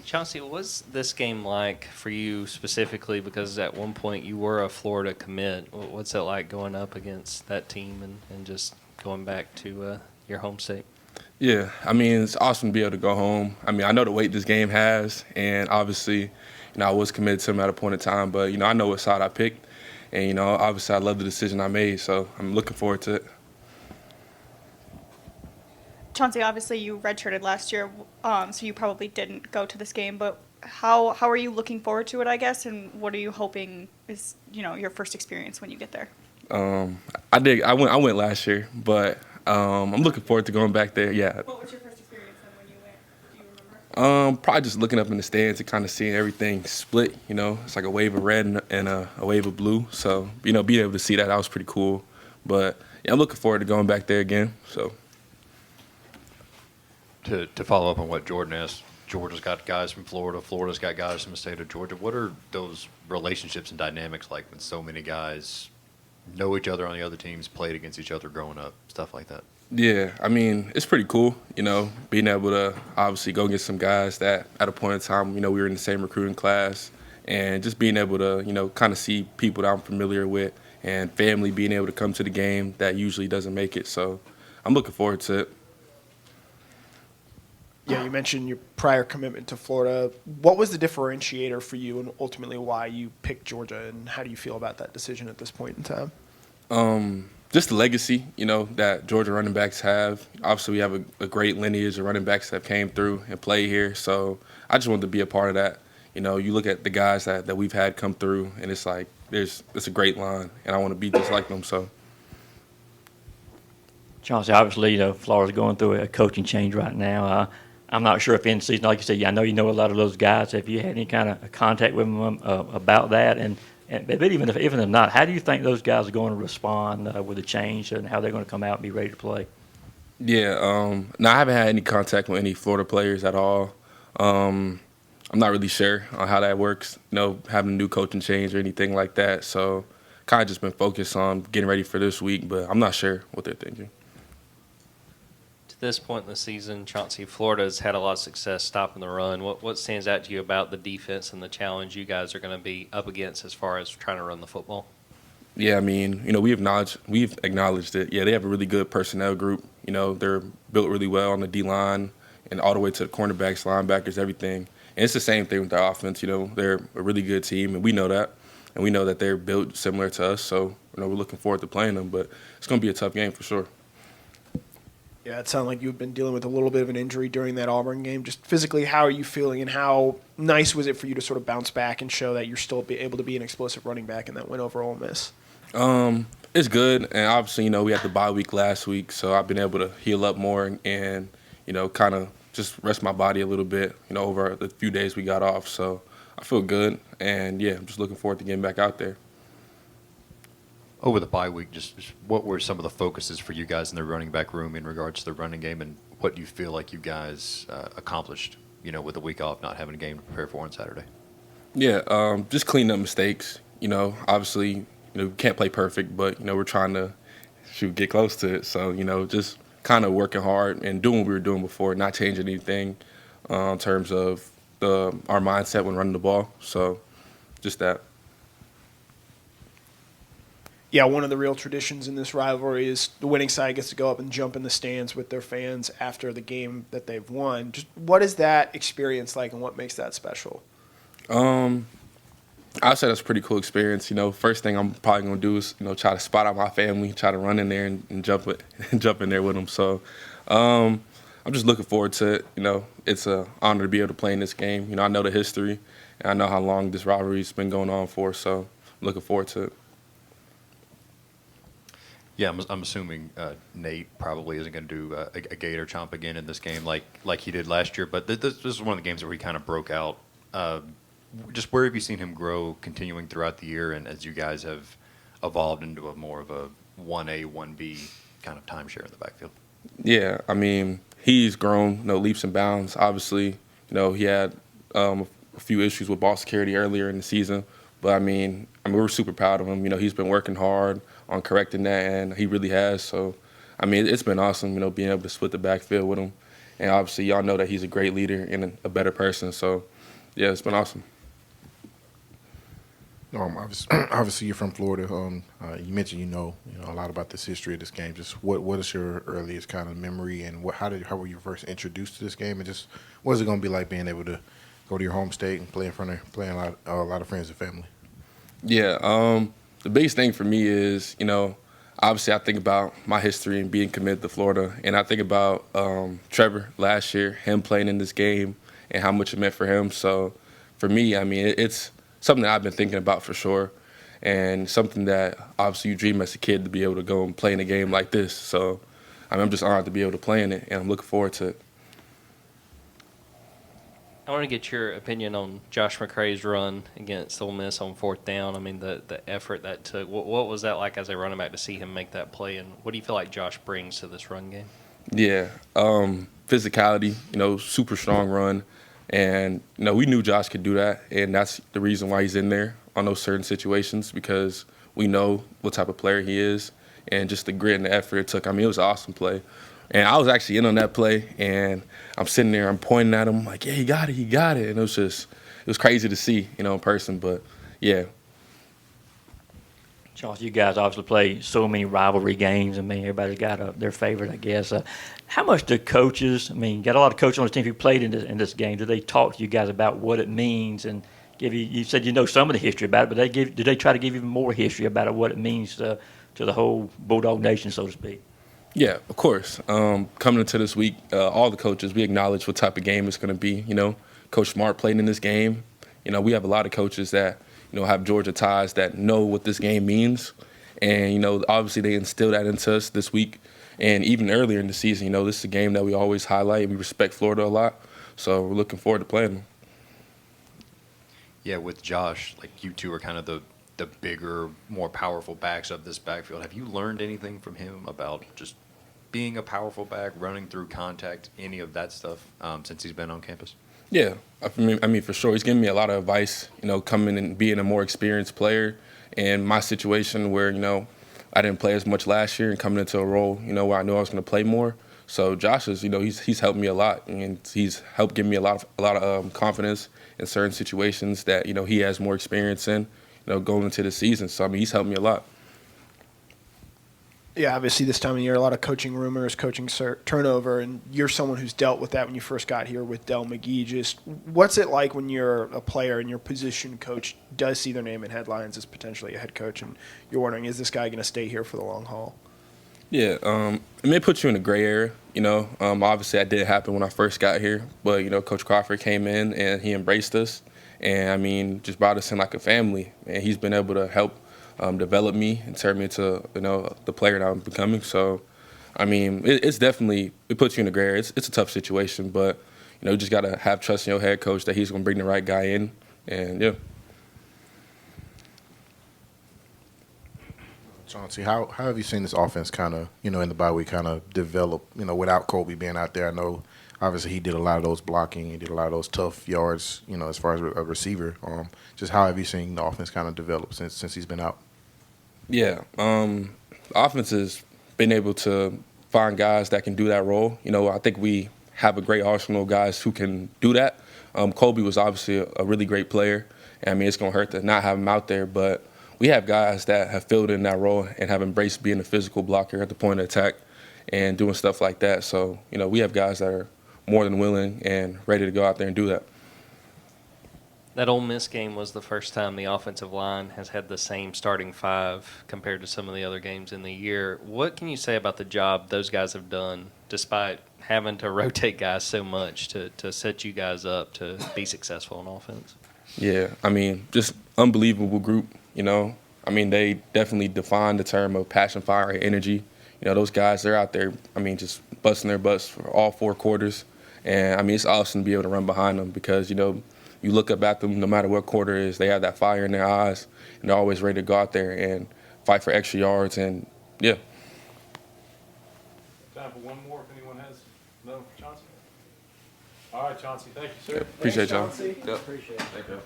Chauncey, what's this game like for you specifically? Because at one point you were a Florida commit. What's it like going up against that team and just going back to your home state? Yeah, I mean, it's awesome to be able to go home. I mean, I know the weight this game has, and obviously, I was committed to him at a point in time, but, I know what side I picked, and, obviously I love the decision I made, so I'm looking forward to it. Chauncey, obviously you redshirted last year, so you probably didn't go to this game. But how are you looking forward to it? I guess, and what are you hoping is your first experience when you get there? I did. I went last year, but I'm looking forward to going back there. Yeah. What was your first experience then when you went? Do you remember? Probably just looking up in the stands and kind of seeing everything split. It's like a wave of red and a wave of blue. So being able to see that was pretty cool. But yeah, I'm looking forward to going back there again. So. To follow up on what Jordan asked, Georgia's got guys from Florida. Florida's got guys from the state of Georgia. What are those relationships and dynamics like when so many guys know each other on the other teams, played against each other growing up, stuff like that? Yeah, I mean, it's pretty cool, being able to obviously go get some guys that at a point in time, we were in the same recruiting class, and just being able to, kind of see people that I'm familiar with and family being able to come to the game that usually doesn't make it. So I'm looking forward to it. Yeah, you mentioned your prior commitment to Florida. What was the differentiator for you and ultimately why you picked Georgia, and how do you feel about that decision at this point in time? Just the legacy, that Georgia running backs have. Obviously, we have a great lineage of running backs that came through and play here. So I just wanted to be a part of that. You look at the guys that we've had come through, and it's like it's a great line, and I want to be just like them. So. Chauncey, obviously, Florida's going through a coaching change right now. I'm not sure if in season, like you said, I know you know a lot of those guys. Have you had any kind of contact with them about that? But even if not, how do you think those guys are going to respond with the change and how they're going to come out and be ready to play? Yeah, no, I haven't had any contact with any Florida players at all. I'm not really sure on how that works, having a new coaching change or anything like that. So kind of just been focused on getting ready for this week, but I'm not sure what they're thinking. This point in the season, Chauncey, Florida's had a lot of success stopping the run. What stands out to you about the defense and the challenge you guys are going to be up against as far as trying to run the football? Yeah, I mean, we've acknowledged it. Yeah, they have a really good personnel group. They're built really well on the D-line and all the way to the cornerbacks, linebackers, everything. And it's the same thing with their offense. They're a really good team, and we know that. And we know that they're built similar to us, so we're looking forward to playing them. But it's going to be a tough game for sure. Yeah, it sounded like you've been dealing with a little bit of an injury during that Auburn game. Just physically, how are you feeling, and how nice was it for you to sort of bounce back and show that you're still able to be an explosive running back in that win over Ole Miss? It's good, and obviously, we had the bye week last week, so I've been able to heal up more and kind of just rest my body a little bit, over the few days we got off. So I feel good, and yeah, I'm just looking forward to getting back out there. Over the bye week, just what were some of the focuses for you guys in the running back room in regards to the running game, and what do you feel like you guys accomplished, with the week off, not having a game to prepare for on Saturday? Yeah, just cleaning up mistakes. Obviously, we can't play perfect, but, we're trying to get close to it. So, just kind of working hard and doing what we were doing before, not changing anything in terms of our mindset when running the ball. So just that. Yeah, one of the real traditions in this rivalry is the winning side gets to go up and jump in the stands with their fans after the game that they've won. Just what is that experience like, and what makes that special? I'd say that's a pretty cool experience. First thing I'm probably gonna do is try to spot out my family, try to run in there and jump in there with them. So I'm just looking forward to it. It's an honor to be able to play in this game. I know the history, and I know how long this rivalry's been going on for. So I'm looking forward to it. Yeah, I'm assuming Nate probably isn't going to do a Gator chomp again in this game like he did last year. But this is one of the games where he kind of broke out. Just where have you seen him grow continuing throughout the year, and as you guys have evolved into a more of a 1A, 1B kind of timeshare in the backfield? Yeah, I mean, he's grown leaps and bounds. Obviously, he had a few issues with ball security earlier in the season. But, I mean, we're super proud of him. He's been working hard on correcting that, and he really has. So, I mean, it's been awesome, being able to split the backfield with him. And obviously, y'all know that he's a great leader and a better person. So, yeah, it's been awesome. Obviously, you're from Florida. You mentioned you know a lot about this history of this game. Just what is your earliest kind of memory, and how were you first introduced to this game, and just what is it going to be like being able to go to your home state and play in front of a lot of friends and family? Yeah, the biggest thing for me is, obviously I think about my history and being committed to Florida, and I think about Trevor last year, him playing in this game, and how much it meant for him. So for me, I mean, it's something that I've been thinking about for sure, and something that obviously you dream as a kid to be able to go and play in a game like this. So I'm just honored to be able to play in it, and I'm looking forward to it. I want to get your opinion on Josh McCray's run against Ole Miss on 4th down. I mean, the effort that took. What was that like as a running back to see him make that play, and what do you feel like Josh brings to this run game? Yeah, physicality, super strong run. And, we knew Josh could do that, and that's the reason why he's in there on those certain situations, because we know what type of player he is and just the grit and the effort it took. I mean, it was an awesome play. And I was actually in on that play, and I'm sitting there, I'm pointing at him like, yeah, he got it. And it was crazy to see, in person. But, yeah. Chauncey, you guys obviously play so many rivalry games. I mean, everybody's got their favorite, I guess. How much do coaches, got a lot of coaches on the team who played in this game, do they talk to you guys about what it means and give you said you know some of the history about it, but do they try to give you more history about it, what it means to the whole Bulldog Nation, so to speak? Yeah, of course. Coming into this week, all the coaches, we acknowledge what type of game it's going to be. Coach Smart played in this game. We have a lot of coaches that, have Georgia ties that know what this game means. And, obviously they instilled that into us this week. And even earlier in the season, this is a game that we always highlight, and we respect Florida a lot. So we're looking forward to playing them. Yeah, with Josh, like you two are kind of the bigger, more powerful backs of this backfield. Have you learned anything from him about just being a powerful back, running through contact, any of that stuff since he's been on campus? Yeah, I mean, for sure. He's giving me a lot of advice, coming and being a more experienced player. And my situation where, I didn't play as much last year and coming into a role, where I knew I was going to play more. So Josh is, he's helped me a lot, and he's helped give me a lot of confidence in certain situations that, he has more experience in, going into the season. So, I mean, he's helped me a lot. Yeah, obviously this time of year, a lot of coaching rumors, coaching turnover, and you're someone who's dealt with that when you first got here with Dell McGee. Just what's it like when you're a player and your position coach does see their name in headlines as potentially a head coach, and you're wondering, is this guy going to stay here for the long haul? Yeah, it may put you in a gray area, Obviously, that didn't happen when I first got here, but, Coach Crawford came in and he embraced us, and, I mean, just brought us in like a family, and he's been able to help develop me and turn me into, the player that I'm becoming. So, I mean, it's definitely, it puts you in a gray area. It's a tough situation, but, you just got to have trust in your head coach that he's going to bring the right guy in, and, yeah. Chauncey, how have you seen this offense kind of, in the bye week kind of develop, without Kobe being out there? I know, obviously, he did a lot of those blocking. He did a lot of those tough yards, as far as a receiver. Just how have you seen the offense kind of develop since he's been out? Yeah, the offense has been able to find guys that can do that role. I think we have a great arsenal of guys who can do that. Kobe was obviously a really great player. I mean, it's going to hurt to not have him out there, but we have guys that have filled in that role and have embraced being a physical blocker at the point of attack and doing stuff like that. So, we have guys that are more than willing and ready to go out there and do that. That Ole Miss game was the first time the offensive line has had the same starting five compared to some of the other games in the year. What can you say about the job those guys have done, despite having to rotate guys so much to set you guys up to be successful on offense? Yeah, I mean, just unbelievable group, I mean, they definitely define the term of passion, fire, and energy. Those guys, they're out there, I mean, just busting their butts for all 4 quarters. And, I mean, it's awesome to be able to run behind them because, you look up at them no matter what quarter it is, they have that fire in their eyes, and they're always ready to go out there and fight for extra yards. And, yeah. Time for one more if anyone has no for Chauncey. All right, Chauncey. Thank you, sir. Appreciate y'all. Chauncey. Yep. Appreciate it. Thank you.